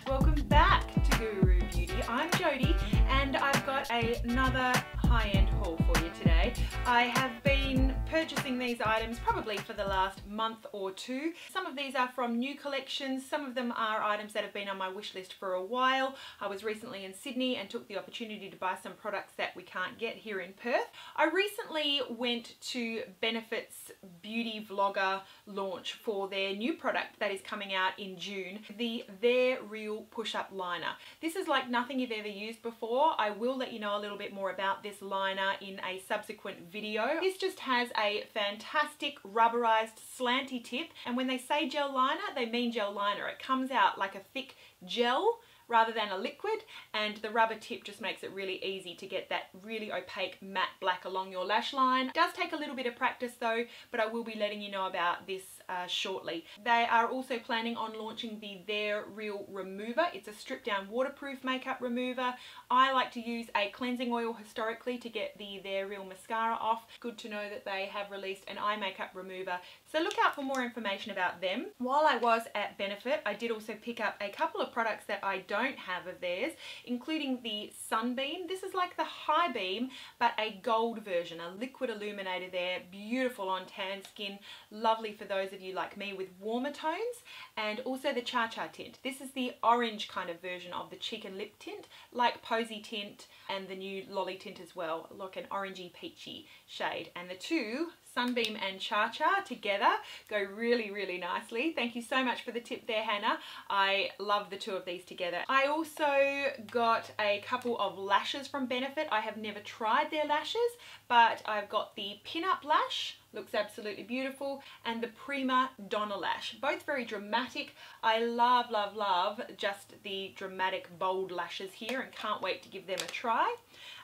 welcome back to Guru Beauty. I'm Jodie and I've got another high-end haul for you today. I have been purchasing these items probably for the last month or two. Some of these are from new collections, some of them are items that have been on my wish list for a while. I was recently in Sydney and took the opportunity to buy some products that we can't get here in Perth. I recently went to Benefit's beauty vlogger launch for their new product that is coming out in June, the They're Real Push-Up Liner. This is like nothing you've ever used before. I will let you know a little bit more about this liner in a subsequent video. This just has a fantastic rubberized slanty tip, and when they say gel liner, they mean gel liner. It comes out like a thick gel rather than a liquid, and the rubber tip just makes it really easy to get that really opaque matte black along your lash line. It does take a little bit of practice though, but I will be letting you know about this shortly. They are also planning on launching the They're Real Remover. It's a stripped down waterproof makeup remover. I like to use a cleansing oil historically to get the They're Real mascara off. Good to know that they have released an eye makeup remover, so look out for more information about them. While I was at Benefit, I did also pick up a couple of products that I don't have of theirs, including the Sunbeam. This is like the High Beam but a gold version, a liquid illuminator there, beautiful on tan skin, lovely for those of you like me with warmer tones, and also the CHACHATINT. This is the orange kind of version of the cheek and lip tint, like Posy Tint and the new Lolly Tint as well, like an orangey peachy shade, and the two, Sunbeam and Cha-Cha, together go really, really nicely. Thank you so much for the tip there, Hannah. I love the two of these together. I also got a couple of lashes from Benefit. I have never tried their lashes, but I've got the Pin-Up Lash, looks absolutely beautiful, and the Prima Donna Lash. Both very dramatic. I love, love, love just the dramatic bold lashes here and can't wait to give them a try.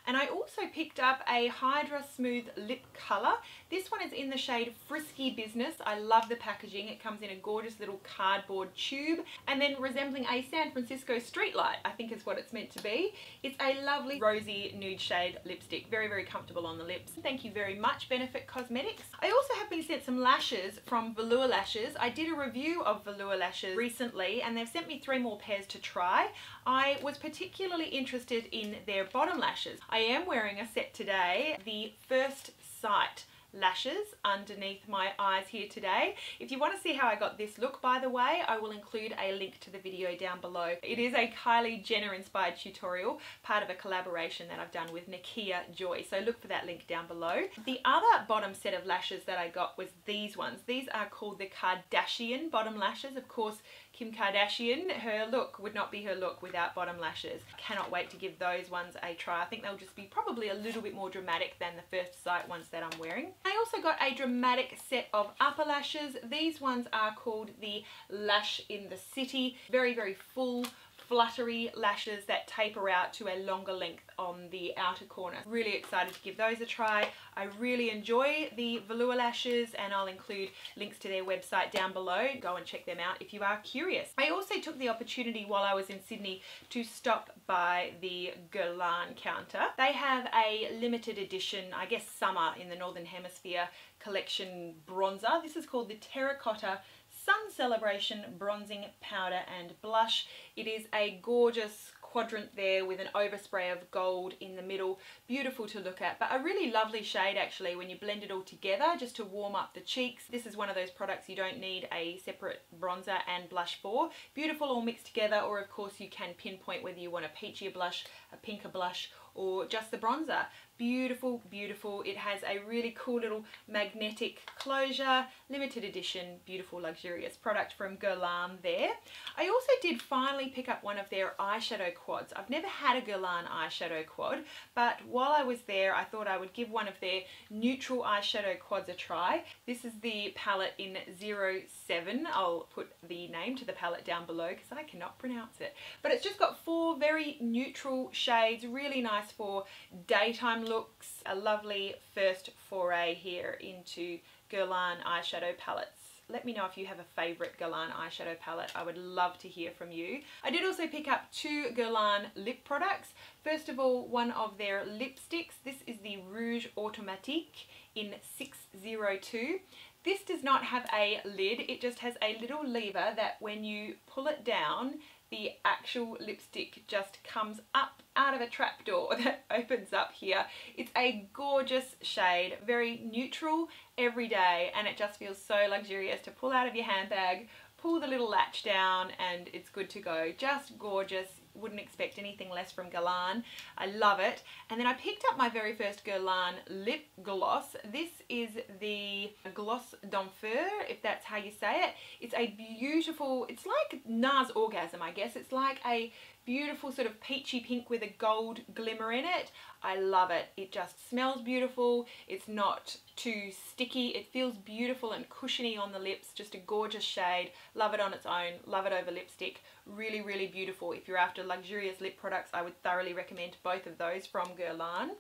And I also picked up a HYDRA-SMOOTH lip colour. This one is in the shade Frisky Business. I love the packaging. It comes in a gorgeous little cardboard tube, and then resembling a San Francisco streetlight, I think is what it's meant to be. It's a lovely rosy nude shade lipstick. Very, very comfortable on the lips. Thank you very much, Benefit Cosmetics. I also have been sent some lashes from Velour Lashes. I did a review of Velour Lashes recently and they've sent me 3 more pairs to try. I was particularly interested in their bottom lashes. I am wearing a set today, the First Sight lashes underneath my eyes here today. If you want to see how I got this look, by the way, I will include a link to the video down below. It is a Kylie Jenner inspired tutorial, part of a collaboration that I've done with Nakia Joy, so look for that link down below. The other bottom set of lashes that I got was these ones. These are called the Kardashian bottom lashes. Of course, Kim Kardashian, her look would not be her look without bottom lashes. I cannot wait to give those ones a try. I think they'll just be probably a little bit more dramatic than the First Sight ones that I'm wearing. I also got a dramatic set of upper lashes. These ones are called the Lash in the City. Very, very full, fluttery lashes that taper out to a longer length on the outer corner. Really excited to give those a try. I really enjoy the Velour lashes and I'll include links to their website down below. Go and check them out if you are curious. I also took the opportunity while I was in Sydney to stop by the Guerlain counter. They have a limited edition, I guess summer in the Northern Hemisphere, collection bronzer. This is called the Terracotta Sun Celebration Bronzing Powder and Blush. It is a gorgeous quadrant there with an overspray of gold in the middle. Beautiful to look at, but a really lovely shade actually when you blend it all together just to warm up the cheeks. This is one of those products you don't need a separate bronzer and blush for. Beautiful all mixed together, or of course you can pinpoint whether you want a peachier blush, a pinker blush, or just the bronzer. Beautiful, beautiful. It has a really cool little magnetic closure, limited edition, beautiful, luxurious product from Guerlain there. I also did finally pick up one of their eyeshadow quads. I've never had a Guerlain eyeshadow quad, but while I was there, I thought I would give one of their neutral eyeshadow quads a try. This is the palette in 07. I'll put the name to the palette down below because I cannot pronounce it. But it's just got 4 very neutral shades, really nice for daytime looks. A lovely first foray here into Guerlain eyeshadow palettes. Let me know if you have a favourite Guerlain eyeshadow palette. I would love to hear from you. I did also pick up 2 Guerlain lip products. First of all, one of their lipsticks. This is the Rouge Automatique in 602. This does not have a lid, it just has a little lever that when you pull it down, the actual lipstick just comes up out of a trapdoor that opens up here. It's a gorgeous shade, very neutral, everyday, and it just feels so luxurious to pull out of your handbag, pull the little latch down, and it's good to go. Just gorgeous. Wouldn't expect anything less from Guerlain. I love it. And then I picked up my very first Guerlain lip gloss. This is the Gloss d'Enfer, if that's how you say it. It's a beautiful, it's like NARS Orgasm, I guess. It's like a beautiful sort of peachy pink with a gold glimmer in it. I love it. It just smells beautiful. It's not too sticky. It feels beautiful and cushiony on the lips. Just a gorgeous shade. Love it on its own. Love it over lipstick. Really, really beautiful. If you're after luxurious lip products, I would thoroughly recommend both of those from Guerlain.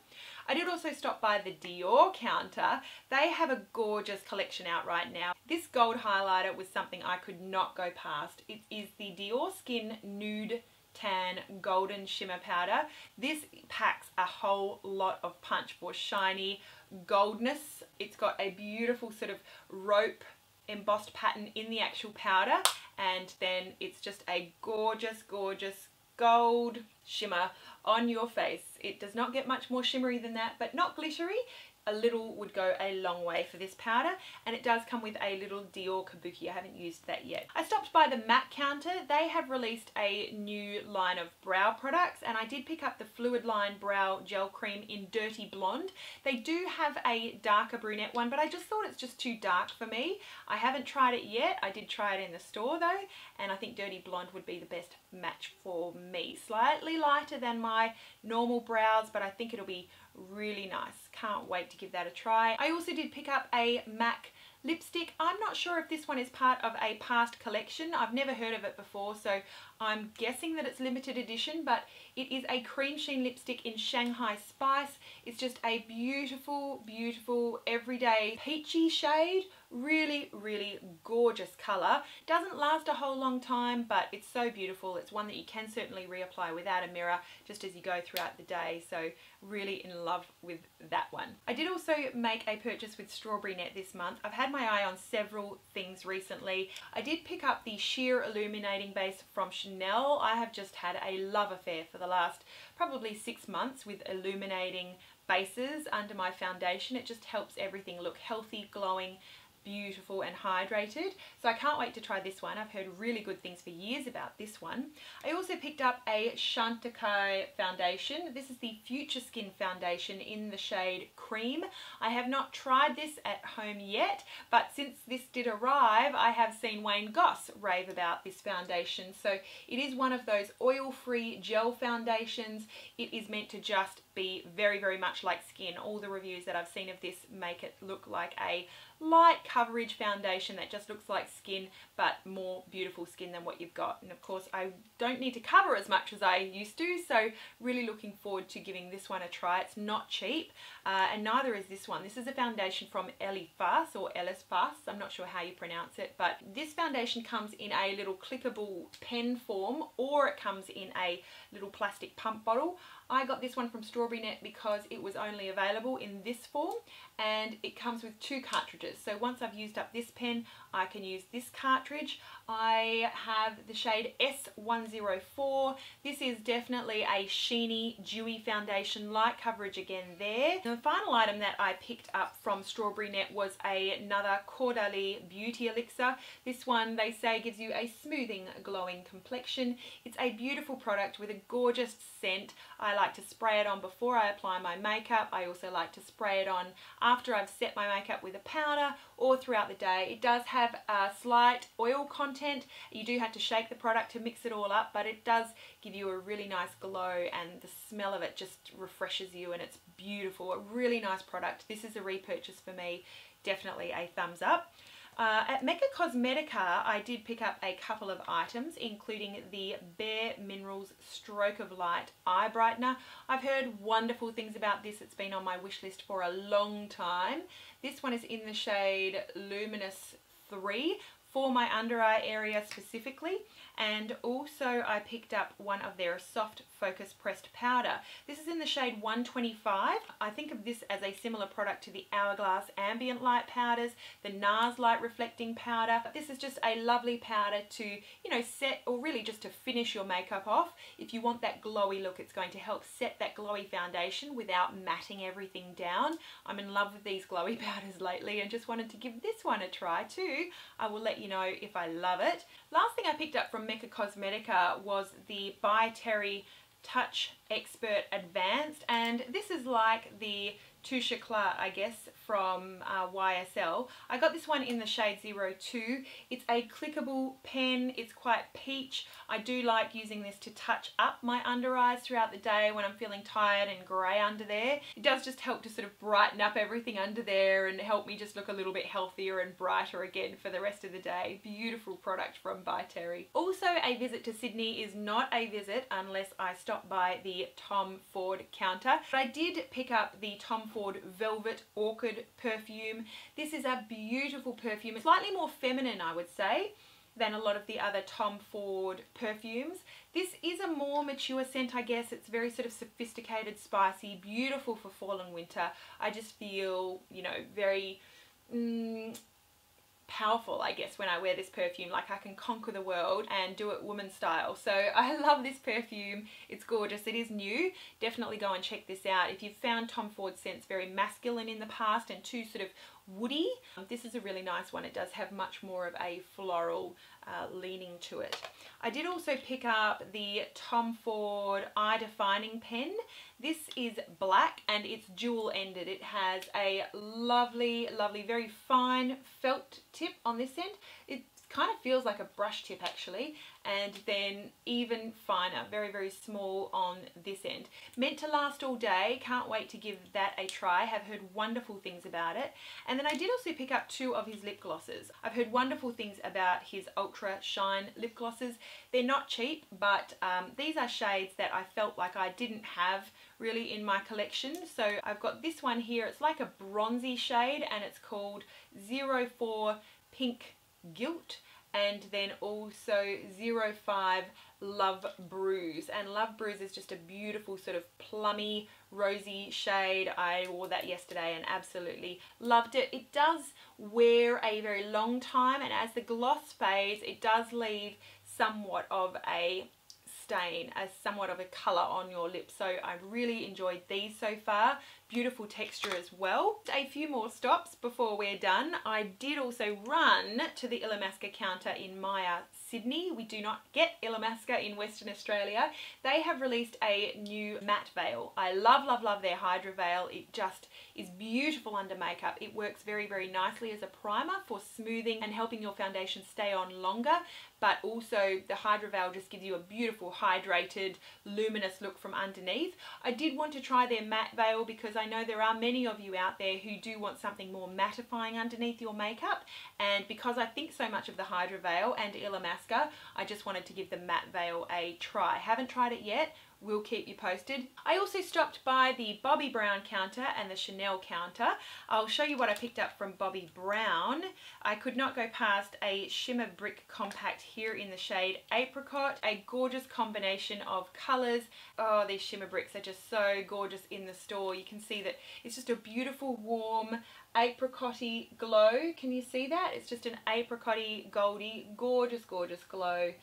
I did also stop by the Dior counter. They have a gorgeous collection out right now. This gold highlighter was something I could not go past. It is the DIORSKIN Nude Tan Golden Shimmer Powder. This packs a whole lot of punch for shiny goldness. It's got a beautiful sort of rope embossed pattern in the actual powder, and then it's just a gorgeous, gorgeous gold shimmer on your face. It does not get much more shimmery than that, but not glittery. A little would go a long way for this powder, and it does come with a little Dior kabuki. I haven't used that yet. I stopped by the MAC counter. They have released a new line of brow products, and I did pick up the Fluid Line Brow Gel Cream in Dirty Blonde. They do have a darker brunette one, but I just thought it's just too dark for me. I haven't tried it yet. I did try it in the store though, and I think Dirty Blonde would be the best match for me. Slightly lighter than my normal brows, but I think it'll be really nice. Can't wait to give that a try. I also did pick up a MAC lipstick. I'm not sure if this one is part of a past collection. I've never heard of it before, so I'm guessing that it's limited edition, but it is a cream sheen lipstick in Shanghai Spice. It's just a beautiful, beautiful, everyday peachy shade. Really, really gorgeous colour. Doesn't last a whole long time, but it's so beautiful. It's one that you can certainly reapply without a mirror just as you go throughout the day, so really in love with that one. I did also make a purchase with Strawberry Net this month. I've had my eye on several things recently. I did pick up the Sheer Illuminating Base from Chanel. I have just had a love affair for the last probably 6 months with illuminating bases under my foundation. It just helps everything look healthy, glowing, beautiful and hydrated. So I can't wait to try this one. I've heard really good things for years about this one. I also picked up a Chantecaille foundation. This is the Future Skin foundation in the shade Cream. I have not tried this at home yet, but since this did arrive, I have seen Wayne Goss rave about this foundation. So it is one of those oil-free gel foundations. It is meant to just be very, very much like skin. All the reviews that I've seen of this make it look like a light coverage foundation that just looks like skin, but more beautiful skin than what you've got. And of course I don't need to cover as much as I used to, so really looking forward to giving this one a try. It's not cheap, and neither is this one. This is a foundation from Elifas or Elifas, I'm not sure how you pronounce it, but this foundation comes in a little clickable pen form, or it comes in a little plastic pump bottle. I got this one from Strawberry Net because it was only available in this form, and it comes with 2 cartridges. So once I've used up this pen, I can use this cartridge. I have the shade S104. This is definitely a sheeny, dewy foundation, light coverage again there. The final item that I picked up from Strawberry Net was another Caudalie Beauty Elixir. This one, they say, gives you a smoothing, glowing complexion. It's a beautiful product with a gorgeous scent. I like to spray it on before I apply my makeup. I also like to spray it on after I've set my makeup with a powder or throughout the day. It does have a slight oil content. You do have to shake the product to mix it all up, but it does give you a really nice glow, and the smell of it just refreshes you, and it's beautiful. A really nice product. This is a repurchase for me. Definitely a thumbs up. At Mecca Cosmetica, I did pick up a couple of items, including the Bare Minerals Stroke of Light Eye Brightener. I've heard wonderful things about this. It's been on my wish list for a long time. This one is in the shade Luminous 3 for my under eye area specifically, And also I picked up one of their soft focus pressed powder. This is in the shade 125. I think of this as a similar product to the Hourglass ambient light powders, the NARS light reflecting powder. This is just a lovely powder to, you know, set, or really just to finish your makeup off. If you want that glowy look, it's going to help set that glowy foundation without matting everything down. I'm in love with these glowy powders lately and just wanted to give this one a try too. I will let you know if I love it. Last thing I picked up from Mecca Cosmetica was the By Terry Touch Expert Advanced, and this is like the Touche Éclat, I guess, from YSL. I got this one in the shade 02. It's a clickable pen. It's quite peach. I do like using this to touch up my under eyes throughout the day when I'm feeling tired and grey under there. It does just help to sort of brighten up everything under there and help me just look a little bit healthier and brighter again for the rest of the day. Beautiful product from By Terry. Also, a visit to Sydney is not a visit unless I stop by the Tom Ford counter. But I did pick up the Tom Ford Velvet Orchid perfume. This is a beautiful perfume. It's slightly more feminine, I would say, than a lot of the other Tom Ford perfumes. This is a more mature scent, I guess. It's very sort of sophisticated, spicy, beautiful for fall and winter. I just feel, you know, very powerful, I guess, when I wear this perfume. Like I can conquer the world and do it woman style. So I love this perfume. It's gorgeous. It is new. Definitely go and check this out. If you've found Tom Ford scents very masculine in the past and too sort of woody, this is a really nice one. It does have much more of a floral leaning to it. I did also pick up the Tom Ford Eye Defining Pen. This is black and it's dual ended. It has a lovely, lovely, very fine felt tip on this end. It kind of feels like a brush tip actually, and then even finer, very, very small on this end. Meant to last all day. Can't wait to give that a try. Have heard wonderful things about it. And then I did also pick up two of his lip glosses. I've heard wonderful things about his Ultra Shine lip glosses. They're not cheap, but these are shades that I felt like I didn't have really in my collection. So I've got this one here. It's like a bronzy shade and it's called 04 Pink Gilt, and then also 05 Love Bruise. And Love Bruise is just a beautiful sort of plummy rosy shade. I wore that yesterday and absolutely loved it. It does wear a very long time, and as the gloss fades it does leave somewhat of a stain, as somewhat of a colour on your lips. So I really enjoyed these so far. Beautiful texture as well. A few more stops before we're done. I did also run to the Illamasqua counter in Maya, Sydney. We do not get Illamasqua in Western Australia. They have released a new matte veil. I love, love, love their Hydra veil. It just is beautiful under makeup. It works very, very nicely as a primer for smoothing and helping your foundation stay on longer, but also the Hydra veil just gives you a beautiful hydrated, luminous look from underneath. I did want to try their matte veil because I know there are many of you out there who do want something more mattifying underneath your makeup, and because I think so much of the Hydra veil and Illamasqua, I just wanted to give the matte veil a try. Haven't tried it yet. We'll keep you posted. I also stopped by the Bobbi Brown counter and the Chanel counter. I'll show you what I picked up from Bobbi Brown. I could not go past a Shimmer Brick Compact here in the shade Apricot. A gorgeous combination of colours. Oh, these Shimmer Bricks are just so gorgeous in the store. You can see that it's just a beautiful, warm, apricot-y glow. Can you see that? It's just an apricot-y, goldy, gorgeous, gorgeous glow.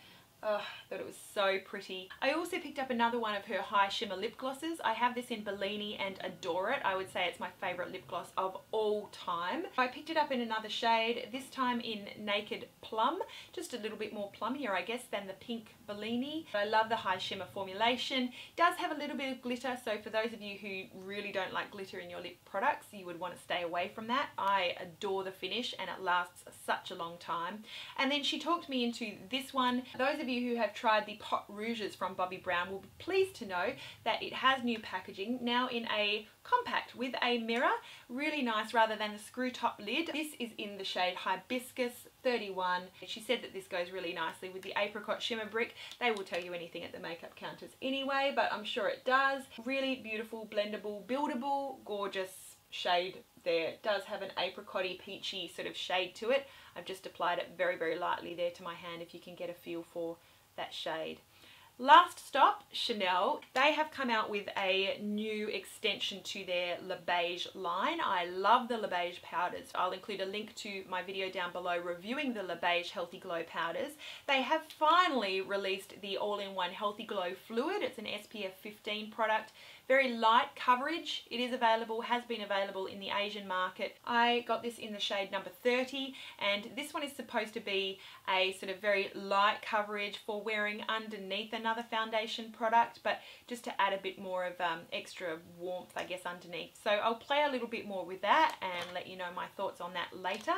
Oh, I thought it was so pretty. I also picked up another one of her high shimmer lip glosses. I have this in Bellini and adore it. I would say it's my favourite lip gloss of all time. I picked it up in another shade, this time in Naked Plum. Just a little bit more plummier, I guess, than the pink Bellini. I love the high shimmer formulation. It does have a little bit of glitter, so for those of you who really don't like glitter in your lip products, you would want to stay away from that. I adore the finish and it lasts such a long time. And then she talked me into this one. Those of you who have tried the Pot Rouges from Bobbi Brown will be pleased to know that it has new packaging, now in a compact with a mirror. Really nice rather than the screw top lid. This is in the shade Hibiscus 31. She said that this goes really nicely with the Apricot Shimmer Brick. They will tell you anything at the makeup counters anyway, but I'm sure it does. Really beautiful, blendable, buildable, gorgeous shade there. It does have an apricot-y, peachy sort of shade to it. I've just applied it very, very lightly there to my hand if you can get a feel for that shade. Last stop, Chanel. They have come out with a new extension to their Le Beige line. I love the Le Beige powders. I'll include a link to my video down below reviewing the Le Beige Healthy Glow powders. They have finally released the all-in-one Healthy Glow Fluid. It's an SPF 15 product. Very light coverage. It is available, has been available in the Asian market. I got this in the shade number 30, and this one is supposed to be a sort of very light coverage for wearing underneath another foundation product, but just to add a bit more of extra warmth, I guess, underneath. So I'll play a little bit more with that and let you know my thoughts on that later.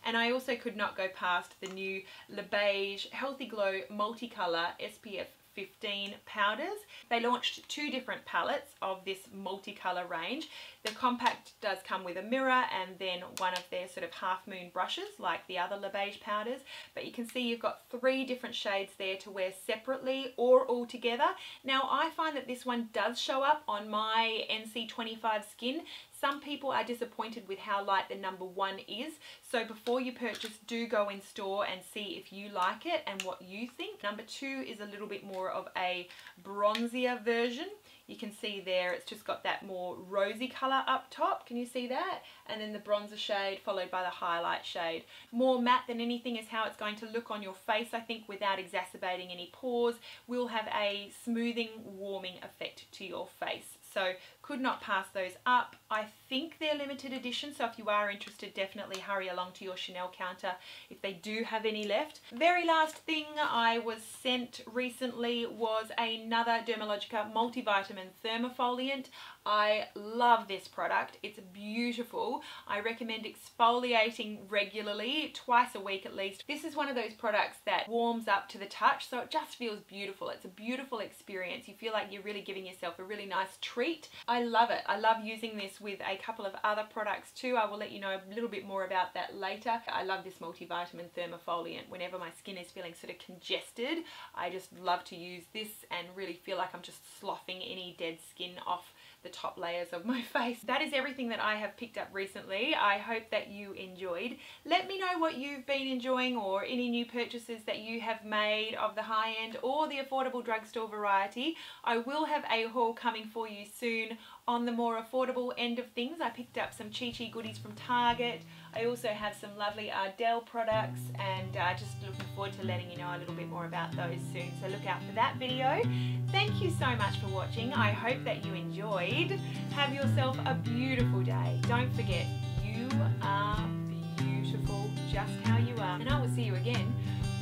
And I also could not go past the new Le Beige Healthy Glow Multicolor SPF 15 powders. They launched 2 different palettes of this multicolor range. The compact does come with a mirror and then one of their sort of half moon brushes like the other Le Beige powders, but you can see you've got 3 different shades there to wear separately or all together. Now I find that this one does show up on my NC25 skin. Some people are disappointed with how light the number 1 is, so before you purchase, do go in store and see if you like it and what you think. Number 2 is a little bit more of a bronzier version. You can see there it's just got that more rosy colour up top. Can you see that? And then the bronzer shade followed by the highlight shade. More matte than anything is how it's going to look on your face, I think, without exacerbating any pores. Will have a smoothing, warming effect to your face. So could not pass those up. I think they're limited edition, so if you are interested, definitely hurry along to your Chanel counter if they do have any left. Very last thing I was sent recently was another Dermalogica multivitamin thermofoliant. I love this product. It's beautiful. I recommend exfoliating regularly, twice a week at least. This is one of those products that warms up to the touch, so it just feels beautiful. It's a beautiful experience. You feel like you're really giving yourself a really nice treat. I love it. I love using this with a couple of other products too. I will let you know a little bit more about that later. I love this multivitamin thermofoliant. Whenever my skin is feeling sort of congested, I just love to use this and really feel like I'm just sloughing any dead skin off the top layers of my face. That is everything that I have picked up recently. I hope that you enjoyed. Let me know what you've been enjoying or any new purchases that you have made of the high-end or the affordable drugstore variety. I will have a haul coming for you soon on the more affordable end of things. I picked up some Chi goodies from Target. I also have some lovely Ardell products, and just looking forward to letting you know a little bit more about those soon. So look out for that video. Thank you so much for watching. I hope that you enjoyed. Have yourself a beautiful day. Don't forget, you are beautiful just how you are. And I will see you again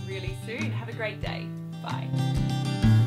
really soon. Have a great day. Bye.